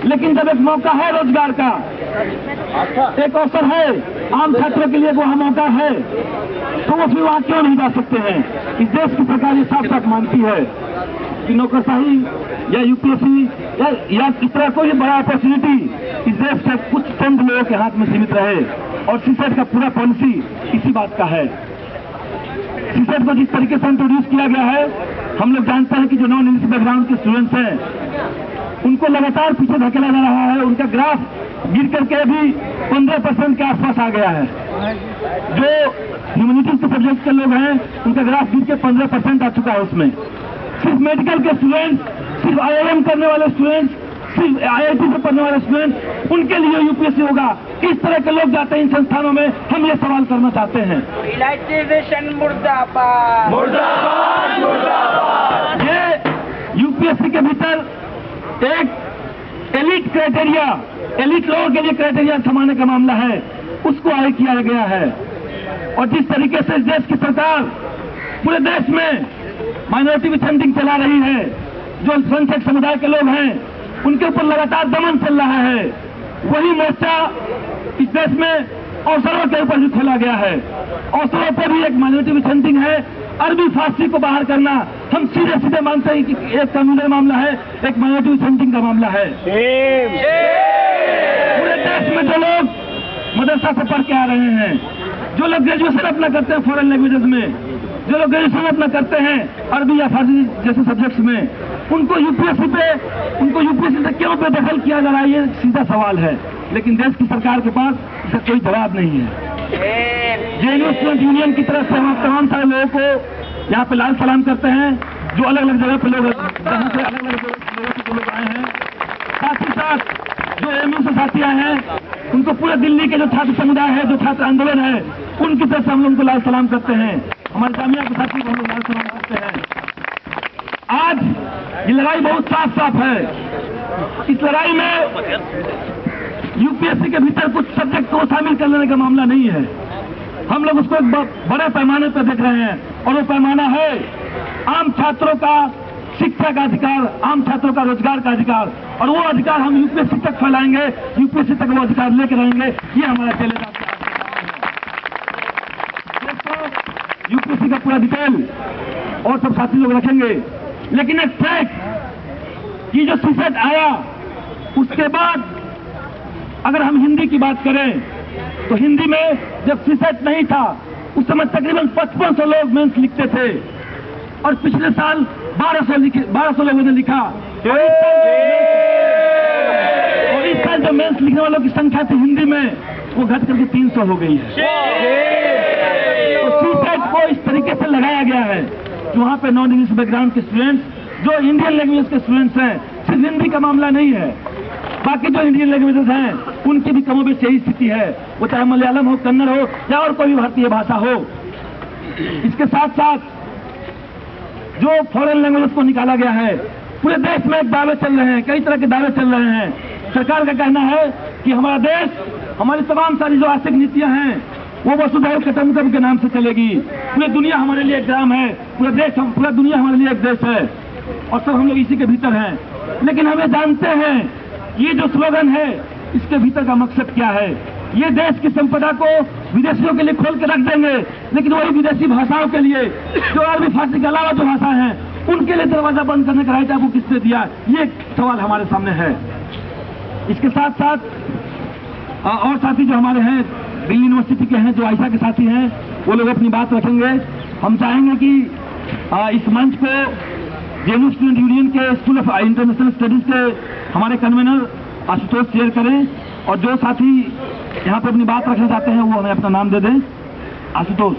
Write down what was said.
लेकिन जब एक मौका है रोजगार का, एक अवसर है आम छात्रों के लिए, वहाँ मौका है, तो वो फिर वहाँ क्यों नहीं जा सकते हैं? इस देश की सरकार ये साफ साफ मानती है कि नौकरशाही या यूपीएससी या इस तरह कोई बड़ा अपॉर्चुनिटी इस देश से कुछ चंद लोगों के हाथ में सीमित रहे, और सीसेट का पूरा पॉलिसी इसी बात का है। सीसेट को जिस तरीके से इंट्रोड्यूस किया गया है, हम लोग जानते हैं कि जो नॉन इंग्लिश बैकग्राउंड के स्टूडेंट्स हैं उनको लगातार पीछे धकेला जा रहा है। उनका ग्राफ गिर करके अभी 15% के आसपास आ गया है। जो ह्यूमैनिटीज के सब्जेक्ट के लोग हैं उनका ग्राफ गिर के 15% आ चुका है। उसमें सिर्फ मेडिकल के स्टूडेंट्स, सिर्फ आईआईएम करने वाले स्टूडेंट्स, सिर्फ आईआईटी से पढ़ने वाले स्टूडेंट, उनके लिए यूपीएससी होगा। इस तरह के लोग जाते हैं इन संस्थानों में। हम ये सवाल करना चाहते हैं, इलाइटेशन मुर्दाबाद, मुर्दाबाद, मुर्दाबाद। ये यूपीएससी के भीतर एक एलिट क्राइटेरिया, एलिट लोगों के लिए क्राइटेरिया समाने का मामला है, उसको आगे किया गया है। और जिस तरीके से इस देश की सरकार पूरे देश में माइनॉरिटी विचंटिंग चला रही है, जो अल्पसंख्यक समुदाय के लोग हैं उनके ऊपर लगातार दमन चल रहा है, वही मोर्चा इस देश में अवसरों के ऊपर भी खोला गया है। अवसरों पर भी एक माइनॉरिटी विचंटिंग है, अरबी फारसी को बाहर करना। हम सीधे सीधे मानते हैं कि एक कम्युनल मामला है, एक माइनॉरिटी विचंटिंग का मामला है। पूरे देश में जो लोग मदरसा से पढ़ के आ रहे हैं, जो लोग ग्रेजुएशन अपना करते हैं फॉरेन लैंग्वेजेस में, जो लोग ग्रेजुएशन अपना करते हैं अरबी या फारसी जैसे सब्जेक्ट्स में, उनको यूपीएससी से क्यों बेदखल किया जा रहा है, ये सीधा सवाल है। लेकिन देश की सरकार के पास इसका कोई जवाब नहीं है। जेएनयू स्टूडेंट यूनियन की तरफ से हम तमाम सारे लोगों को यहाँ पे लाल सलाम करते हैं, जो अलग अलग जगह पे लोग आए हैं। साथ ही साथ जो एमयू से साथी आए हैं, उनको पूरे दिल्ली के जो छात्र समुदाय है, जो छात्र आंदोलन है, उनकी तरफ से हम लोग उनको लाल सलाम करते हैं। हमारे जामिया के साथी को हम लोग लाल सलाम करते हैं। आज ये लड़ाई बहुत साफ साफ है। इस लड़ाई में यूपीएससी के भीतर कुछ सब्जेक्ट को शामिल कर लेने का मामला नहीं है। हम लोग उसको एक बड़े पैमाने पर देख रहे हैं, और वो पैमाना है आम छात्रों का शिक्षा का अधिकार, आम छात्रों का रोजगार का अधिकार। और वो अधिकार हम यूपीएससी तक फैलाएंगे, यूपीएससी तक वो अधिकार लेकर रहेंगे। ये हमारा चैलेंज है। यूपीएससी का पूरा डिटेल और सब साथी लोग रखेंगे, लेकिन एक फैक्ट, ये जो सीसेट आया उसके बाद अगर हम हिंदी की बात करें तो हिंदी में जब सीसेट नहीं था उस समय तकरीबन 5500 लोग मेंस लिखते थे, और पिछले साल 1200 लोगों ने लिखा। और इस साल जो मेंस लिखने वालों की संख्या थी हिंदी में, वो घट करके 300 हो गई है। तो सीसेट को इस तरीके से लगाया गया है कि वहां पे नॉन इंग्लिश बैकग्राउंड के स्टूडेंट्स, जो इंडियन लैंग्वेज के स्टूडेंट्स हैं, सिर्फ हिंदी का मामला नहीं है, बाकी जो इंडियन लैंग्वेजेस हैं उनकी भी कमोबेश यही स्थिति है, वो चाहे मलयालम हो, कन्नड़ हो या और कोई भारतीय भाषा हो। इसके साथ साथ जो फॉरेन लैंग्वेजेस को निकाला गया है, पूरे देश में दावे चल रहे हैं, कई तरह के दावे चल रहे हैं। सरकार का कहना है कि हमारा देश, हमारी तमाम सारी जो आर्थिक नीतियां हैं वो वसुधैव कुटुंबकम के नाम से चलेगी। पूरी दुनिया हमारे लिए एक ग्राम है, पूरा दुनिया हमारे लिए एक देश है, और सब हम लोग इसी के भीतर हैं। लेकिन हमें जानते हैं ये जो स्लोगन है इसके भीतर का मकसद क्या है। ये देश की संपदा को विदेशियों के लिए खोल के रख देंगे, लेकिन वही विदेशी भाषाओं के लिए, जो अरबी फारसी के अलावा जो भाषा है, उनके लिए दरवाजा बंद करने का राइट आपको किसने दिया, ये सवाल हमारे सामने है। इसके साथ साथ और साथी जो हमारे हैं दिल्ली यूनिवर्सिटी के हैं, जो आयशा के साथी हैं, वो लोग अपनी बात रखेंगे। हम चाहेंगे कि इस मंच को जेएनयू स्टूडेंट यूनियन के स्कूल ऑफ इंटरनेशनल स्टडीज के हमारे कन्वीनर आशुतोष शेयर करें, और जो साथी यहाँ पे अपनी बात रखना चाहते हैं वो हमें अपना नाम दे दें। आशुतोष।